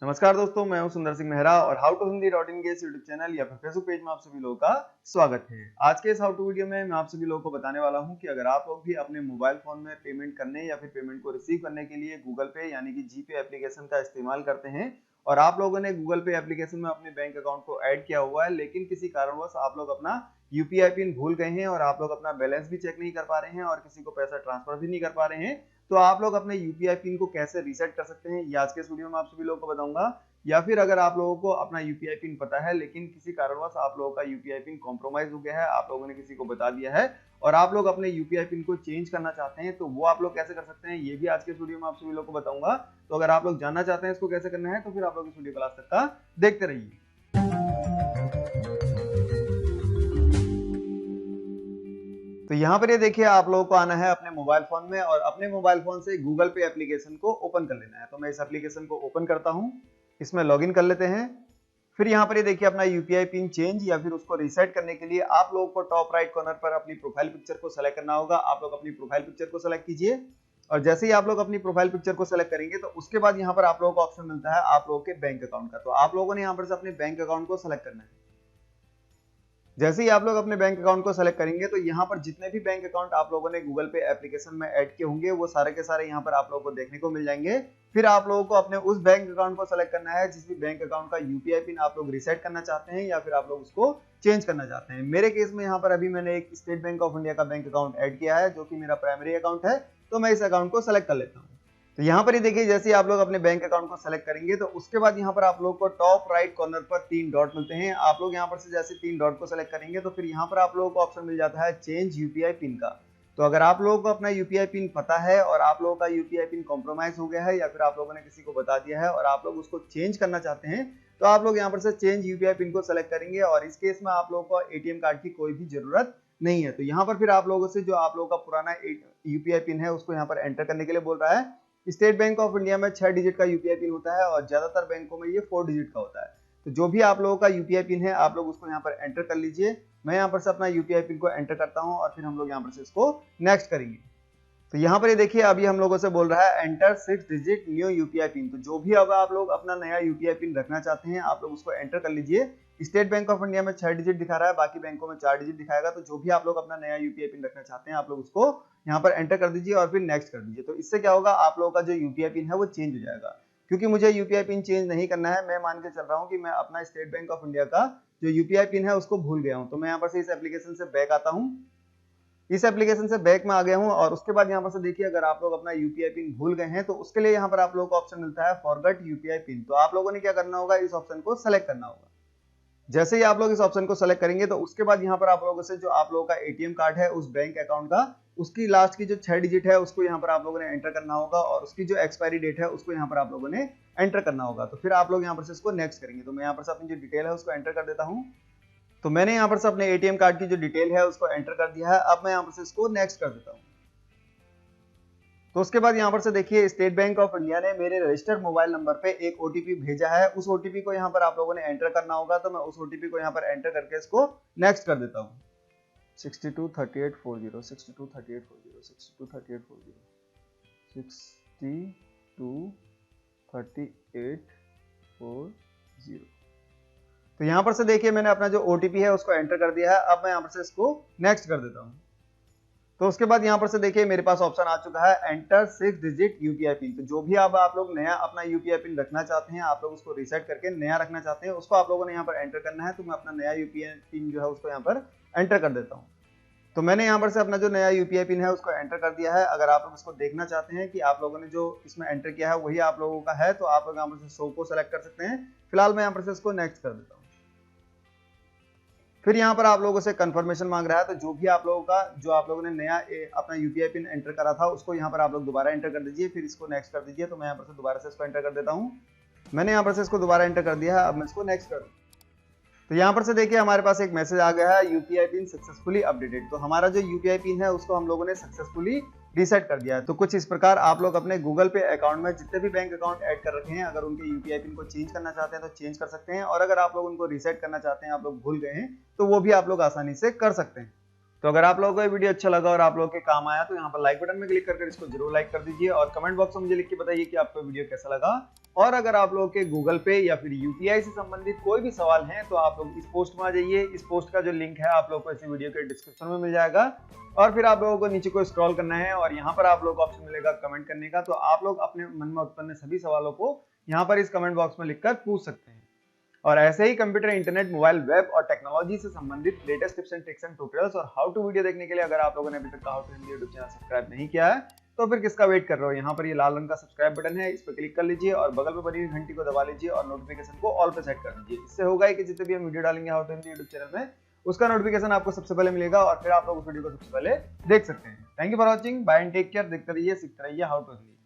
नमस्कार दोस्तों, मैं हूं सुंदर सिंह मेहरा और how to Hindi dot in के इस यूट्यूब चैनल या फिर फेसबुक पेज में आप सभी लोगों का स्वागत है। आज के इस हाउ टू वीडियो में मैं आप सभी लोगों को बताने वाला हूं कि अगर आप लोग भी अपने मोबाइल फोन में पेमेंट करने या फिर पेमेंट को रिसीव करने के लिए गूगल पे यानी कि जीपे एप्लीकेशन का इस्तेमाल करते हैं और आप लोगों ने गूगल पे एप्लीकेशन में अपने बैंक अकाउंट को ऐड किया हुआ है, लेकिन किसी कारणवश आप लोग अपना यूपीआई पिन भूल गए हैं और आप लोग अपना बैलेंस भी चेक नहीं कर पा रहे हैं और किसी को पैसा ट्रांसफर भी नहीं कर पा रहे हैं, तो आप लोग अपने यूपीआई पिन को कैसे रीसेट कर सकते हैं ये आज के इस वीडियो में आप सभी लोगों को बताऊंगा। या फिर अगर आप लोगों को अपना यूपीआई पिन पता है लेकिन किसी कारणवश आप लोगों का यूपीआई पिन कॉम्प्रोमाइज हो गया है, आप लोगों ने किसी को बता दिया है और आप लोग अपने यूपीआई पिन को चेंज करना चाहते हैं, तो वो आप लोग कैसे कर सकते हैं ये भी आज के इस वीडियो में आप सभी लोगों को बताऊंगा। तो अगर आप लोग जानना चाहते हैं इसको कैसे करना है तो फिर आप लोग इस वीडियो को लास्ट तक का देखते रहिए। तो यहाँ पर ये देखिए, आप लोगों को आना है अपने मोबाइल फोन में और अपने मोबाइल फोन से गूगल पे एप्लीकेशन को ओपन कर लेना है। तो मैं इस एप्लीकेशन को ओपन करता हूँ, इसमें लॉगिन कर लेते हैं। फिर यहाँ पर ये देखिए, अपना यूपीआई पिन चेंज या फिर उसको रीसेट करने के लिए आप लोगों को टॉप राइट कॉर्नर पर अपनी प्रोफाइल पिक्चर को सेलेक्ट करना होगा। आप लोग अपनी प्रोफाइल पिक्चर को सेलेक्ट कीजिए और जैसे ही आप लोग अपनी प्रोफाइल पिक्चर को सेलेक्ट करेंगे तो उसके बाद यहाँ पर आप लोगों को ऑप्शन मिलता है आप लोगों के बैंक अकाउंट का। तो आप लोगों ने यहाँ पर से अपने बैंक अकाउंट को सेलेक्ट करना है। जैसे ही आप लोग अपने बैंक अकाउंट को सेलेक्ट करेंगे तो यहाँ पर जितने भी बैंक अकाउंट आप लोगों ने गूगल पे एप्लीकेशन में ऐड किए होंगे वो सारे के सारे यहाँ पर आप लोगों को देखने को मिल जाएंगे। फिर आप लोगों को अपने उस बैंक अकाउंट को सेलेक्ट करना है जिस भी बैंक अकाउंट का यूपीआई पिन आप लोग रीसेट करना चाहते हैं या फिर आप लोग उसको चेंज करना चाहते हैं। मेरे केस में यहाँ पर अभी मैंने एक स्टेट बैंक ऑफ इंडिया का बैंक अकाउंट ऐड किया है जो कि मेरा प्राइमरी अकाउंट है, तो मैं इस अकाउंट को सेलेक्ट कर लेता हूँ। तो यहाँ पर ये देखिए, जैसे ही आप लोग अपने बैंक अकाउंट को सेलेक्ट करेंगे तो उसके बाद यहाँ पर आप लोग को टॉप राइट कॉर्नर पर 3 डॉट मिलते हैं। आप लोग यहाँ पर से जैसे 3 डॉट को सेलेक्ट करेंगे तो फिर यहाँ पर आप लोगों को ऑप्शन मिल जाता है चेंज यूपीआई पिन का। तो अगर आप लोगों को अपना यूपीआई पिन पता है और आप लोगों का यूपीआई पिन कॉम्प्रोमाइज हो गया है या फिर आप लोगों ने किसी को बता दिया है और आप लोग उसको चेंज करना चाहते हैं, तो आप लोग यहाँ पर से चेंज यूपीआई पिन को सेलेक्ट करेंगे और इस केस में आप लोगों को एटीएम कार्ड की कोई भी जरूरत नहीं है। तो यहाँ पर फिर आप लोगों से जो आप लोगों का पुराना यूपीआई पिन है उसको यहाँ पर एंटर करने के लिए बोल रहा है। स्टेट बैंक ऑफ इंडिया में 6 डिजिट का यूपीआई पिन होता है और ज्यादातर बैंकों में ये 4 डिजिट का होता है। तो जो भी आप लोगों का यूपीआई पिन है आप लोग उसको यहाँ पर एंटर कर लीजिए। मैं यहाँ पर से अपना यूपीआई पिन को एंटर करता हूँ और फिर हम लोग यहाँ पर से इसको नेक्स्ट करेंगे। तो यहाँ पर ये देखिए, अभी हम लोगों से बोल रहा है enter 6 digit new UPI pin. तो जो भी अब आप लोग अपना नया यूपीआई पिन रखना चाहते हैं आप लोग उसको एंटर कर लीजिए। स्टेट बैंक ऑफ इंडिया में 6 डिजिट दिखा रहा है, बाकी बैंकों में 4 डिजिट दिखाएगा। तो जो भी आप लोग अपना नया यूपीआई पिन रखना चाहते हैं आप लोग उसको यहाँ पर एंटर कर दीजिए और फिर नेक्स्ट कर दीजिए। तो इससे क्या होगा, आप लोगों का जो यूपीआई पिन है वो चेंज हो जाएगा। क्योंकि मुझे यूपीआई पिन चेंज नहीं करना है, मैं मान के चल रहा हूँ कि मैं अपना स्टेट बैंक ऑफ इंडिया का जो यूपीआई पिन है उसको भूल गया हूँ। तो मैं यहाँ पर से इस एप्लीकेशन से बैक आता हूँ, इस एप्लीकेशन से बैक में आ गया हूं और उसके बाद यहाँ पर से देखिए, अगर आप लोग अपना यूपीआई पिन भूल गए हैं तो उसके लिए यहाँ पर आप लोगों को ऑप्शन मिलता है फॉरगेट यूपीआई पिन। तो आप लोगों ने क्या करना होगा, इस ऑप्शन को सेलेक्ट करना होगा। जैसे ही आप लोग इस ऑप्शन को सेलेक्ट करेंगे तो उसके बाद यहाँ पर आप लोगों से जो आप लोगों का एटीएम कार्ड है उस बैंक अकाउंट का उसकी लास्ट की जो 6 डिजिट है उसको यहाँ पर आप लोगों ने एंटर करना होगा और उसकी जो एक्सपायरी डेट है उसको यहाँ पर आप लोगों ने एंटर करना होगा। तो फिर आप लोग यहाँ पर से इसको नेक्स्ट करेंगे। तो मैं यहाँ पर से अपनी जो डिटेल है उसको एंटर कर देता हूँ। तो मैंने यहाँ पर से अपने एटीएम कार्ड की जो डिटेल है उसको एंटर कर दिया है। अब मैं यहाँ पर से इसको नेक्स्ट कर देता हूँ। तो उसके बाद यहाँ पर से देखिए, स्टेट बैंक ऑफ इंडिया ने मेरे रजिस्टर्ड मोबाइल नंबर पे एक ओटीपी भेजा है। उस ओटीपी को यहाँ पर आप लोगों ने एंटर करना होगा। तो मैं उस ओटीपी को यहाँ पर एंटर करके इसको नेक्स्ट कर देता हूँ। 623840 623840 623840 623840। तो यहाँ पर से देखिए, मैंने अपना जो ओटीपी है उसको एंटर कर दिया है। अब मैं यहाँ पर से इसको नेक्स्ट कर देता हूँ। तो उसके बाद यहाँ पर से देखिए, मेरे पास ऑप्शन आ चुका है एंटर 6 डिजिट यूपीआई पिन। तो जो भी अब आप लोग नया अपना यूपीआई पिन रखना चाहते हैं, आप लोग उसको रीसेट करके नया रखना चाहते हैं, उसको आप लोगों ने यहाँ पर एंटर करना है। तो मैं अपना नया यूपीआई पिन जो है उसको यहाँ पर एंटर कर देता हूँ। तो मैंने यहाँ पर से अपना जो नया यूपीआई पिन है उसको एंटर कर दिया है। अगर आप लोग इसको देखना चाहते हैं कि आप लोगों ने जो इसमें एंटर किया है वही आप लोगों का है तो आप लोग यहाँ पर से शो को सेलेक्ट कर सकते हैं। फिलहाल मैं यहाँ पर से इसको नेक्स्ट कर देता हूँ। फिर यहाँ पर आप लोगों से कंफर्मेशन मांग रहा है। तो जो भी आप लोगों का जो आप लोगों ने नया अपना यूपीआई पिन एंटर करा था उसको यहाँ पर आप लोग दोबारा एंटर कर दीजिए, फिर इसको नेक्स्ट कर दीजिए। तो मैं यहाँ पर से दोबारा से इसको एंटर कर देता हूँ। मैंने यहाँ पर से इसको दोबारा एंटर कर दिया है। अब मैं इसको नेक्स्ट कर दूँ। तो यहाँ पर से देखिए, हमारे पास एक मैसेज आ गया है यूपीआई पिन सक्सेसफुली अपडेटेड। तो हमारा जो यूपीआई पिन है उसको हम लोगों ने सक्सेसफुली रीसेट कर दिया है। तो कुछ इस प्रकार आप लोग अपने गूगल पे अकाउंट में जितने भी बैंक अकाउंट ऐड कर रखे हैं, अगर उनके यूपीआई पिन को चेंज करना चाहते हैं तो चेंज कर सकते हैं, और अगर आप लोग उनको रीसेट करना चाहते हैं, आप लोग भूल गए हैं, तो वो भी आप लोग आसानी से कर सकते हैं। तो अगर आप लोगों को ये वीडियो अच्छा लगा और आप लोगों के काम आया तो यहाँ पर लाइक बटन में क्लिक करके इसको जरूर लाइक कर दीजिए और कमेंट बॉक्स में मुझे लिख के बताइए कि आपको वीडियो कैसा लगा। और अगर आप लोगों के गूगल पे या फिर यूपीआई से संबंधित कोई भी सवाल हैं तो आप लोग इस पोस्ट में आ जाइए। इस पोस्ट का जो लिंक है आप लोगों को इसी वीडियो के डिस्क्रिप्शन में मिल जाएगा और फिर आप लोगों को नीचे को स्क्रॉल करना है और यहाँ पर आप लोगों को ऑप्शन मिलेगा कमेंट करने का। तो आप लोग अपने मन में उत्पन्न सभी सवालों को यहाँ पर इस कमेंट बॉक्स में लिखकर पूछ सकते हैं। और ऐसे ही कंप्यूटर, इंटरनेट, मोबाइल, वेब और टेक्नोलॉजी से संबंधित latest tips and tricks and tutorials और हाउ टू वीडियो देखने के लिए अगर आप लोगों ने अभी तक how to Hindi YouTube channel subscribe नहीं किया है तो फिर किसका वेट कर रहे हो। यहाँ पर ये लाल रंग का सब्सक्राइब बटन है, इस पर क्लिक कर लीजिए और बगल में बनी हुई घंटी को दबा लीजिए और नोटिफिकेशन को ऑल पे सेट कर दीजिए। इससे होगा कि जितने भी हम वीडियो डालेंगे how to Hindi YouTube channel में उसका नोटिफिकेशन आपको सबसे पहले मिलेगा और फिर आप लोग उस वीडियो को सबसे पहले देख सकते हैं। Thank you for watching, bye and take care. देखते रहिए, सीखते रहिए हाउ टू हिंदी।